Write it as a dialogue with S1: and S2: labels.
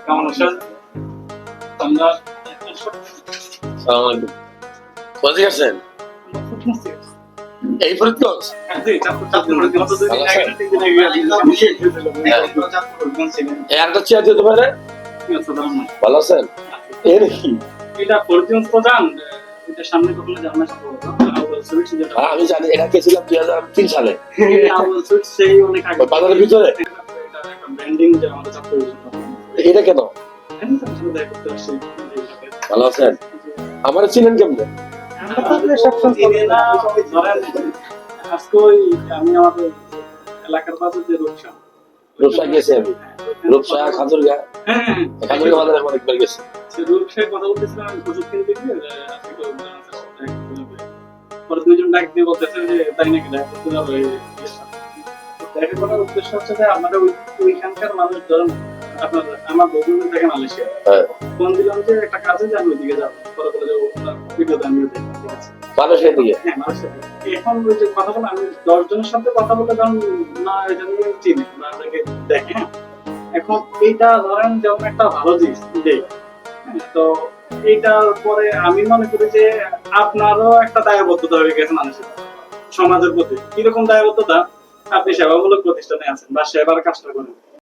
S1: কেমন আছেন? আমরা
S2: কোথায় আছেন? এই ফরিদগঞ্জ? এই একটা চেয়ার দিতে পারে? ভালো আছেন? এর কি?
S1: এটা ফরিদগঞ্জ প্রধান, এটা সামনে কখনো জানা
S2: আমি জানি, এটা গেছিলাম 2003 সালে
S1: সেই অনেক আগে
S2: বাজারের ভিতরে।
S1: ব্র্যান্ডিং যে আমাদের ছাত্র
S2: এটা কেন? ভালো আছেন? আমার চিনেন কেমনে?
S1: আমি আমাদের এলাকার বাজার যে
S2: রূপসা গেছে, আমি রূপসা খাজুরগা খাজুরগা বাজারে অনেকবার গেছি।
S1: রূপসায় কথা বলতেছিলাম, আমি ওষুধ কিনতে গিয়ে পরে দুইজন ডাক দিয়ে বলতেছে যে তাই নাকি দেখা করতে যাবো। দেখা করার উদ্দেশ্য হচ্ছে যে আমাদের ওইখানকার মানুষ ধরেন আপনার আমার বন্ধু থাকে মালয়েশিয়া, ফোন দিলাম যে একটা কাজে যান ওইদিকে যাবো, পরে বলে যে ভিডিও আমিও দেখি, ঠিক আছে
S2: মালয়েশিয়া দিকে?
S1: হ্যাঁ মালয়েশিয়া। এখন ওই যে কথা বলে আমি 10 জনের সাথে কথা বলে কারণ না এটা নিয়ে চিনি না আপনাকে দেখে। হ্যাঁ এখন এইটা ধরেন যেমন একটা ভালো জিনিস দেখ, তো এইটার পরে আমি মনে করি যে আপনারও একটা দায়বদ্ধতা হয়ে গেছে মানুষের সমাজের প্রতি। কিরকম দায়বদ্ধতা? আপনি সেবামূলক প্রতিষ্ঠানে আছেন বা সেবার কাজটা করেন,